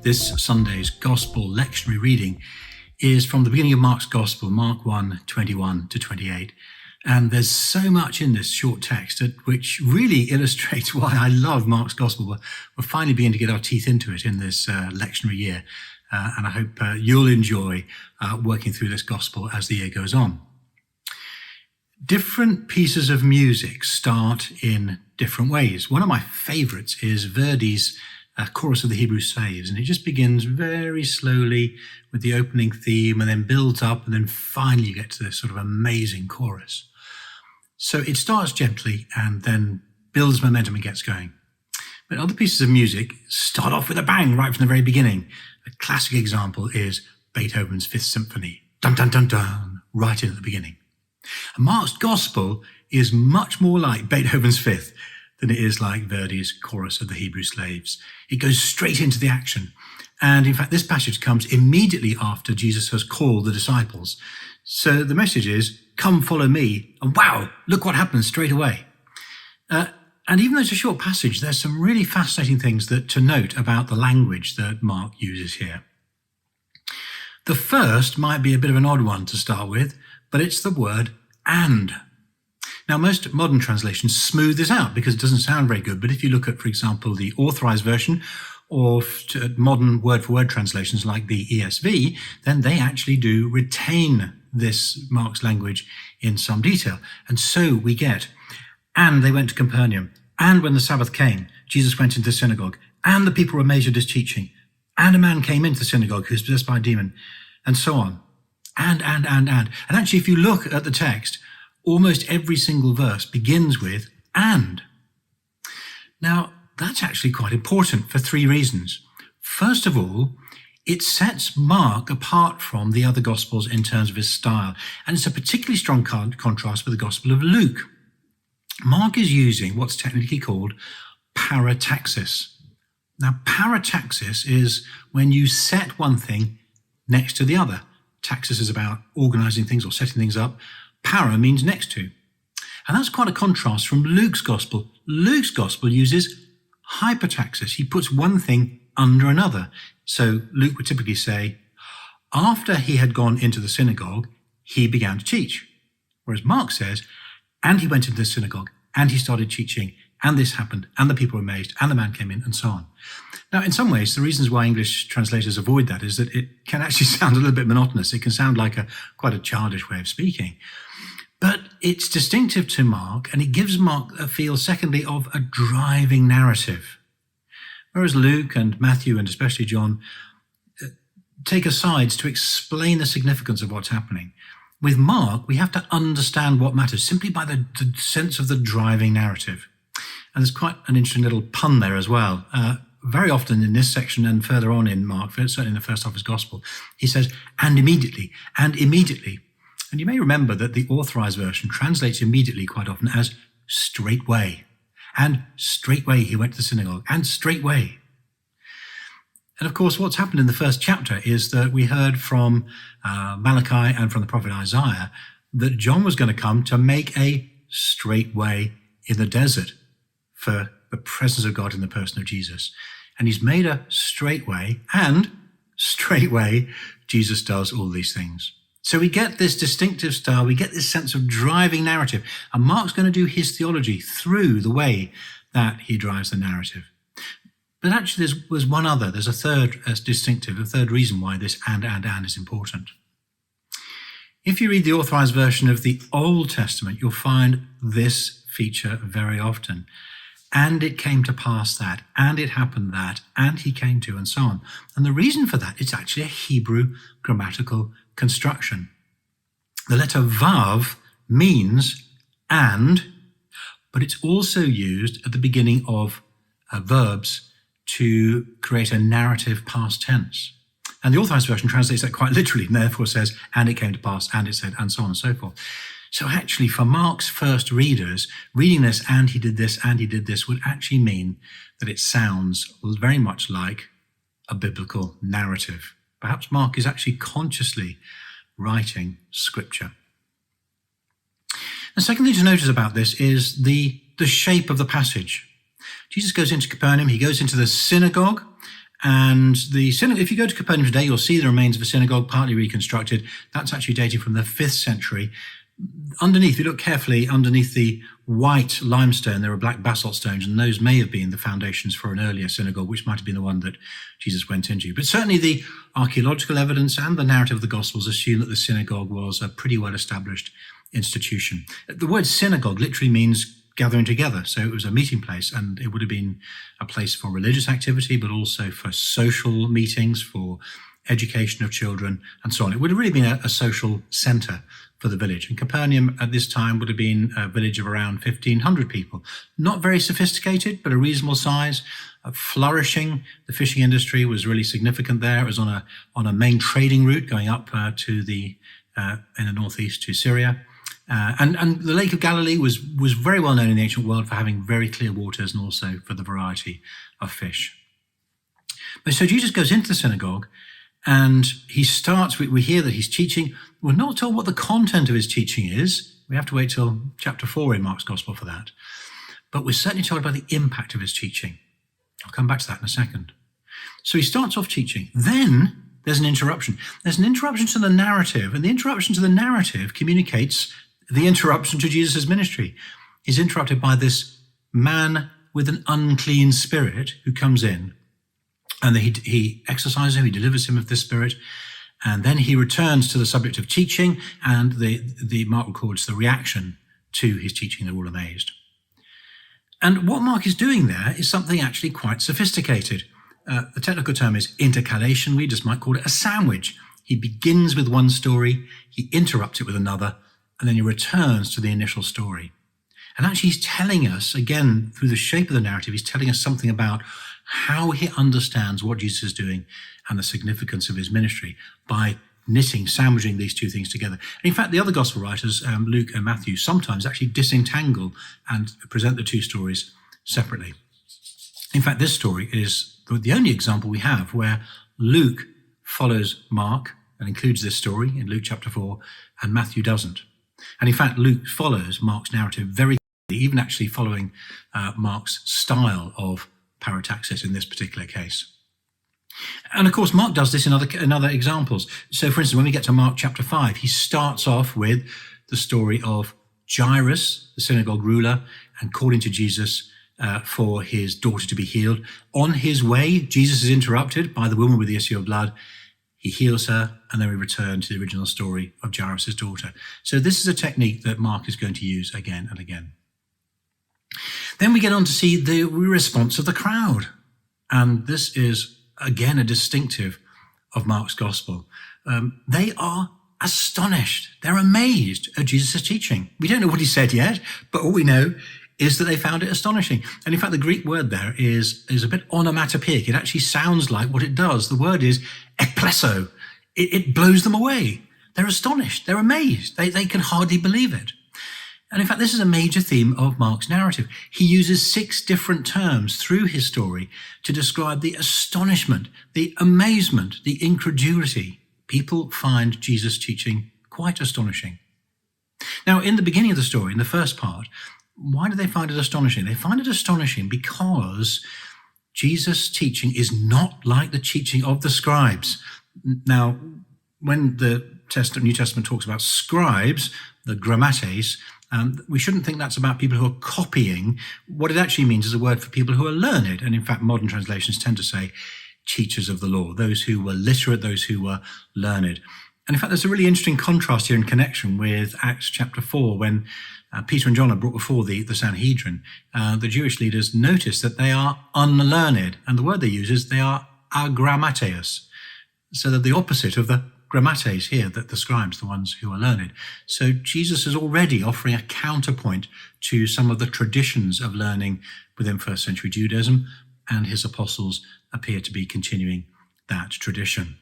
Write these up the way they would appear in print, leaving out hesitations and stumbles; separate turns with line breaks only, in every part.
This Sunday's Gospel lectionary reading is from the beginning of Mark's Gospel, Mark 1:21 to 28. And there's so much in this short text which really illustrates why I love Mark's Gospel. We're finally beginning to get our teeth into it in this lectionary year. And I hope you'll enjoy working through this Gospel as the year goes on. Different pieces of music start in different ways. One of my favorites is Verdi's Chorus of the Hebrew Slaves, and it just begins very slowly with the opening theme and then builds up, and then finally you get to this sort of amazing chorus. So it starts gently and then builds momentum and gets going. But other pieces of music start off with a bang right from the very beginning. A classic example is Beethoven's Fifth Symphony. Dun, dun, dun, dun, right in at the beginning. And Mark's Gospel is much more like Beethoven's Fifth than it is like Verdi's Chorus of the Hebrew Slaves. It goes straight into the action. And in fact, this passage comes immediately after Jesus has called the disciples. So the message is, come follow me. And wow, look what happens straight away. And even though it's a short passage, there's some really fascinating things to note about the language that Mark uses here. The first might be a bit of an odd one to start with, but it's the word and. Now, most modern translations smooth this out because it doesn't sound very good. But if you look at, for example, the authorized version or modern word-for-word translations like the ESV, then they actually do retain this Mark's language in some detail. And so we get, and they went to Capernaum, and when the Sabbath came, Jesus went into the synagogue, and the people were amazed at his teaching, and a man came into the synagogue who was possessed by a demon, and so on. And. And actually, if you look at the text, almost every single verse begins with and. Now, that's actually quite important for three reasons. First of all, it sets Mark apart from the other Gospels in terms of his style, and it's a particularly strong contrast with the Gospel of Luke. Mark is using what's technically called parataxis. Now, parataxis is when you set one thing next to the other. Taxis is about organizing things or setting things up. Para means next to. And that's quite a contrast from Luke's Gospel. Luke's Gospel uses hypertaxis. He puts one thing under another. So Luke would typically say, after he had gone into the synagogue, he began to teach. Whereas Mark says, and he went into the synagogue, and he started teaching, and this happened, and the people were amazed, and the man came in, and so on. Now, in some ways, the reasons why English translators avoid that is that it can actually sound a little bit monotonous. It can sound like quite a childish way of speaking. But it's distinctive to Mark, and it gives Mark a feel, secondly, of a driving narrative. Whereas Luke and Matthew, and especially John, take asides to explain the significance of what's happening. With Mark, we have to understand what matters simply by the sense of the driving narrative. And there's quite an interesting little pun there as well. Very often in this section and further on in Mark, certainly in the first half of his Gospel, he says, and immediately, and immediately. And you may remember that the authorized version translates immediately quite often as straightway. And straightway he went to the synagogue, and straightway. And of course, what's happened in the first chapter is that we heard from Malachi and from the prophet Isaiah that John was going to come to make a straight way in the desert for the presence of God in the person of Jesus. And he's made a straight way, and straightway Jesus does all these things. So we get this distinctive style, we get this sense of driving narrative, and Mark's going to do his theology through the way that he drives the narrative. But actually there's one other, there's a third distinctive, a third reason why this and is important. If you read the authorized version of the Old Testament, you'll find this feature very often. And it came to pass that, and it happened that, and he came to, and so on. And the reason for that is actually a Hebrew grammatical construction. The letter vav means and, but it's also used at the beginning of verbs to create a narrative past tense. And the authorized version translates that quite literally, and therefore says, and it came to pass, and it said, and so on and so forth. So actually, for Mark's first readers, reading this, and he did this, would actually mean that it sounds very much like a biblical narrative. Perhaps Mark is actually consciously writing scripture. The second thing to notice about this is the shape of the passage. Jesus goes into Capernaum, he goes into the synagogue, And the synagogue, if you go to Capernaum today, you'll see the remains of a synagogue partly reconstructed. That's actually dating from the 5th century. Underneath, if you look carefully, underneath the white limestone, there are black basalt stones, and those may have been the foundations for an earlier synagogue, which might have been the one that Jesus went into. But certainly the archaeological evidence and the narrative of the Gospels assume that the synagogue was a pretty well-established institution. The word synagogue literally means gathering together. So it was a meeting place, and it would have been a place for religious activity, but also for social meetings, for education of children, and so on. It would have really been a social centre for the village. And Capernaum at this time would have been a village of around 1,500 people. Not very sophisticated, but a reasonable size, flourishing. The fishing industry was really significant there. It was on a main trading route going up to in the northeast to Syria. And the Lake of Galilee was very well known in the ancient world for having very clear waters and also for the variety of fish. But so Jesus goes into the synagogue and he starts, we hear that he's teaching. We're not told what the content of his teaching is. We have to wait till chapter 4 in Mark's Gospel for that. But we're certainly told about the impact of his teaching. I'll come back to that in a second. So he starts off teaching. Then there's an interruption. There's an interruption to the narrative, and the interruption to the narrative communicates the interruption to Jesus' ministry. He's interrupted by this man with an unclean spirit who comes in, and he exorcises him, he delivers him of this spirit, and then he returns to the subject of teaching, and the Mark records the reaction to his teaching. They're all amazed. And what Mark is doing there is something actually quite sophisticated. The technical term is intercalation. We just might call it a sandwich. He begins with one story, he interrupts it with another, and then he returns to the initial story. And actually he's telling us, again, through the shape of the narrative, he's telling us something about how he understands what Jesus is doing and the significance of his ministry by sandwiching these two things together. And in fact, the other gospel writers, Luke and Matthew, sometimes actually disentangle and present the two stories separately. In fact, this story is the only example we have where Luke follows Mark and includes this story in Luke chapter 4, and Matthew doesn't. And in fact, Luke follows Mark's narrative very clearly, even actually following Mark's style of parataxis in this particular case. And of course, Mark does this in other examples. So for instance, when we get to Mark chapter 5, he starts off with the story of Jairus, the synagogue ruler, and calling to Jesus for his daughter to be healed. On his way, Jesus is interrupted by the woman with the issue of blood. He heals her, and then we return to the original story of Jairus' daughter. So this is a technique that Mark is going to use again and again. Then we get on to see the response of the crowd. And this is, again, a distinctive of Mark's gospel. They are astonished. They're amazed at Jesus' teaching. We don't know what he said yet, but all we know is that they found it astonishing. And in fact, the Greek word there is a bit onomatopoeic. It actually sounds like what it does. The word is ekplesso. It blows them away. They're astonished. They're amazed. They can hardly believe it. And in fact, this is a major theme of Mark's narrative. He uses 6 different terms through his story to describe the astonishment, the amazement, the incredulity. People find Jesus' teaching quite astonishing. Now, in the beginning of the story, in the first part, why do they find it astonishing? They find it astonishing because Jesus' teaching is not like the teaching of the scribes. Now, when the New Testament talks about scribes, the grammates, we shouldn't think that's about people who are copying. What it actually means is a word for people who are learned. And in fact, modern translations tend to say teachers of the law, those who were literate, those who were learned. And in fact, there's a really interesting contrast here in connection with Acts chapter 4, when Peter and John are brought before the Sanhedrin. The Jewish leaders notice that they are unlearned, and the word they use is they are agrammateus. So they're the opposite of the grammates here, that the scribes, the ones who are learned. So Jesus is already offering a counterpoint to some of the traditions of learning within first century Judaism, and his apostles appear to be continuing that tradition.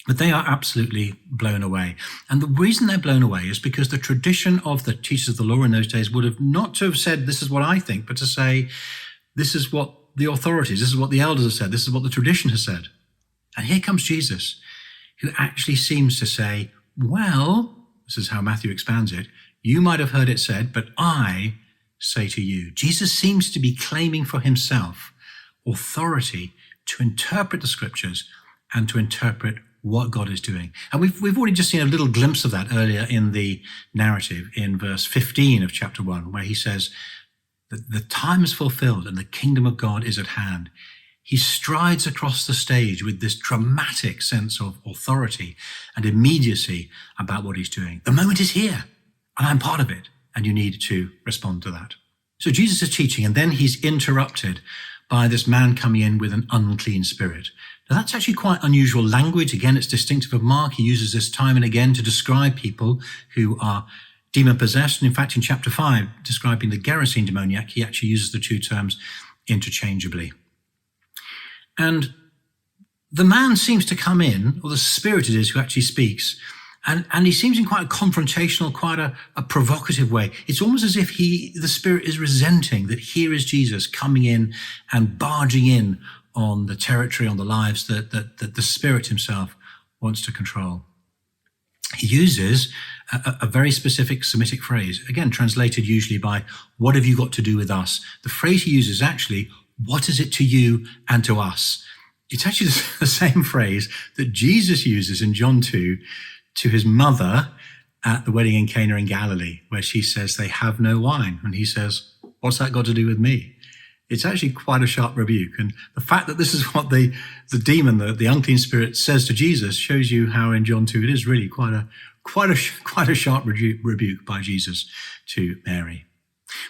But they are absolutely blown away. And the reason they're blown away is because the tradition of the teachers of the law in those days would have not to have said, this is what I think, but to say, this is what the authorities, this is what the elders have said, this is what the tradition has said. And here comes Jesus, who actually seems to say, well, this is how Matthew expands it, you might have heard it said, but I say to you. Jesus seems to be claiming for himself authority to interpret the scriptures and to interpret what God is doing. And we've already just seen a little glimpse of that earlier in the narrative in verse 15 of chapter 1, where he says that the time is fulfilled and the kingdom of God is at hand. He strides across the stage with this dramatic sense of authority and immediacy about what he's doing. The moment is here, and I'm part of it, and you need to respond to that. So Jesus is teaching, and then he's interrupted by this man coming in with an unclean spirit. Now, that's actually quite unusual language. Again, it's distinctive of Mark. He uses this time and again to describe people who are demon-possessed. And in fact, in chapter 5, describing the Gerasene demoniac, he actually uses the two terms interchangeably. And the man seems to come in, or the spirit it is who actually speaks, and he seems in quite a confrontational, quite a provocative way. It's almost as if the spirit is resenting that here is Jesus coming in and barging in on the territory, on the lives that the spirit himself wants to control. He uses a very specific Semitic phrase, again, translated usually by, what have you got to do with us? The phrase he uses actually, what is it to you and to us? It's actually the same phrase that Jesus uses in John 2 to his mother at the wedding in Cana in Galilee, where she says they have no wine. And he says, what's that got to do with me? It's actually quite a sharp rebuke. And the fact that this is what the demon, the unclean spirit, says to Jesus shows you how in John 2 it is really quite a sharp rebuke by Jesus to Mary.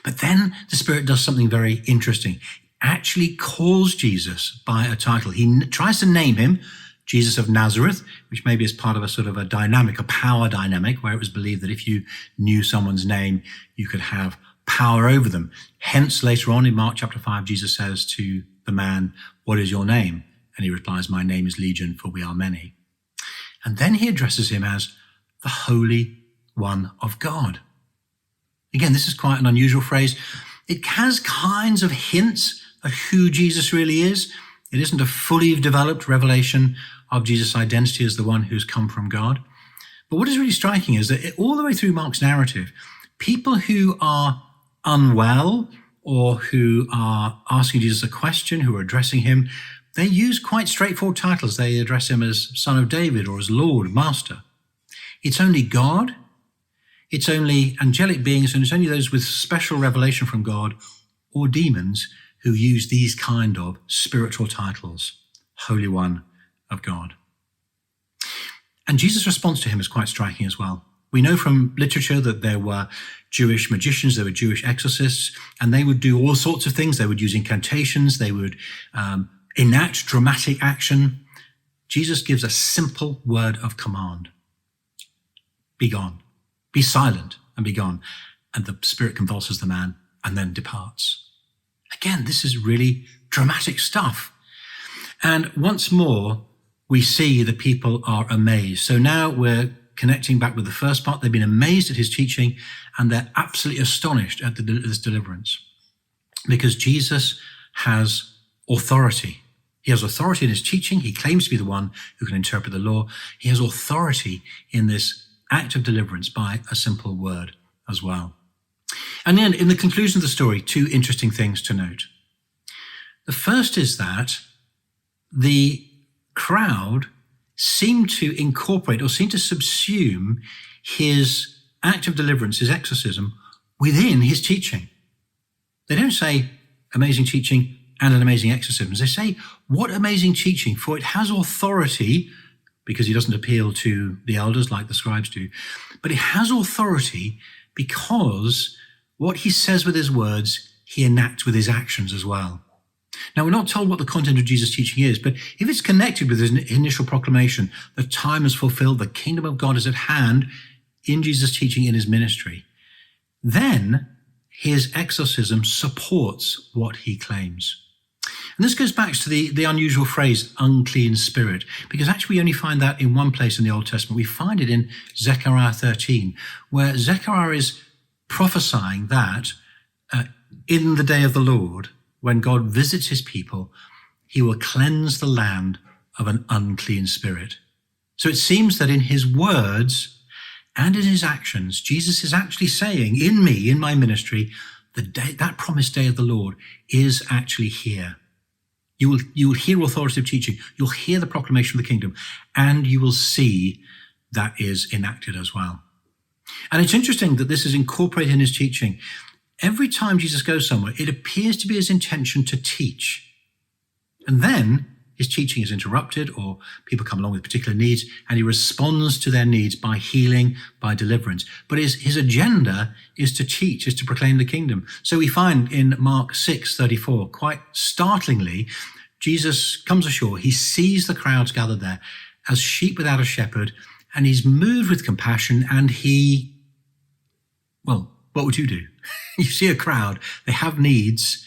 But then the spirit does something very interesting. Actually calls Jesus by a title. He tries to name him Jesus of Nazareth, which maybe is part of a sort of a dynamic, a power dynamic, where it was believed that if you knew someone's name, you could have power over them. Hence, later on in Mark chapter 5, Jesus says to the man, what is your name? And he replies, my name is Legion, for we are many. And then he addresses him as the Holy One of God. Again, this is quite an unusual phrase. It has kinds of hints of who Jesus really is. It isn't a fully developed revelation of Jesus' identity as the one who's come from God. But what is really striking is that all the way through Mark's narrative, people who are unwell or who are asking Jesus a question, who are addressing him, they use quite straightforward titles. They address him as Son of David or as Lord, Master. It's only God, it's only angelic beings, and it's only those with special revelation from God or demons who use these kind of spiritual titles, Holy One of God. And Jesus' response to him is quite striking as well. We know from literature that there were Jewish magicians, there were Jewish exorcists, and they would do all sorts of things. They would use incantations, they would enact dramatic action. Jesus gives a simple word of command. Be gone. Be silent and be gone. And the spirit convulses the man and then departs. Again, this is really dramatic stuff. And once more, we see the people are amazed. So now we're connecting back with the first part. They've been amazed at his teaching, and they're absolutely astonished at this deliverance, because Jesus has authority. He has authority in his teaching. He claims to be the one who can interpret the law. He has authority in this act of deliverance by a simple word as well. And then in the conclusion of the story, two interesting things to note. The first is that the crowd seemed to incorporate or seemed to subsume his act of deliverance, his exorcism, within his teaching. They don't say amazing teaching and an amazing exorcism. They say, what amazing teaching, for it has authority, because he doesn't appeal to the elders like the scribes do, but it has authority because what he says with his words, he enacts with his actions as well. Now, we're not told what the content of Jesus' teaching is, but if it's connected with his initial proclamation, the time is fulfilled, the kingdom of God is at hand in Jesus' teaching in his ministry, then his exorcism supports what he claims. And this goes back to the unusual phrase, unclean spirit, because actually we only find that in one place in the Old Testament. We find it in Zechariah 13, where Zechariah is prophesying that in the day of the Lord, when God visits his people, he will cleanse the land of an unclean spirit. So it seems that in his words and in his actions, Jesus is actually saying, in me, in my ministry, the day, that promised day of the Lord is actually here. You will hear authoritative teaching. You'll hear the proclamation of the kingdom, and you will see that is enacted as well. And it's interesting that this is incorporated in his teaching. Every time Jesus goes somewhere, it appears to be his intention to teach. And then his teaching is interrupted, or people come along with particular needs, and he responds to their needs by healing, by deliverance. But his agenda is to teach, is to proclaim the kingdom. So we find in Mark 6:34, quite startlingly, Jesus comes ashore. He sees the crowds gathered there as sheep without a shepherd, and he's moved with compassion, and what would you do? You see a crowd, they have needs,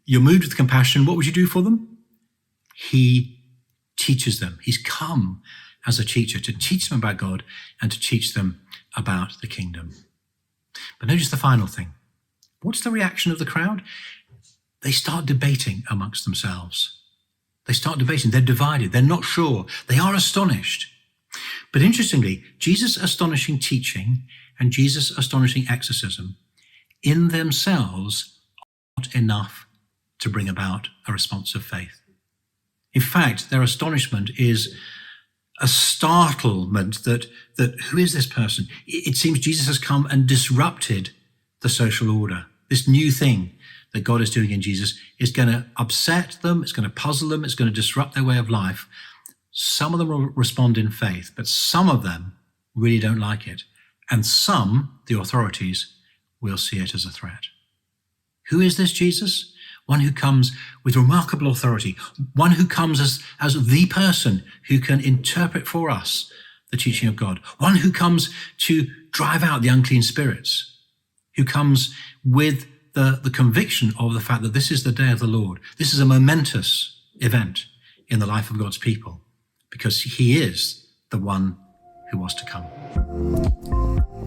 you're moved with compassion. What would you do for them? He teaches them. He's come as a teacher to teach them about God and to teach them about the kingdom. But notice the final thing. What's the reaction of the crowd? They start debating amongst themselves. They start debating. They're divided. They're not sure. They are astonished. But interestingly, Jesus' astonishing teaching and Jesus' astonishing exorcism in themselves are not enough to bring about a response of faith. In fact, their astonishment is a startlement that who is this person? It seems Jesus has come and disrupted the social order. This new thing that God is doing in Jesus is going to upset them. It's going to puzzle them. It's going to disrupt their way of life. Some of them will respond in faith, but some of them really don't like it. And some, the authorities, will see it as a threat. Who is this Jesus? One who comes with remarkable authority, one who comes as the person who can interpret for us the teaching of God, one who comes to drive out the unclean spirits, who comes with the conviction of the fact that this is the day of the Lord. This is a momentous event in the life of God's people, because he is the one who was to come.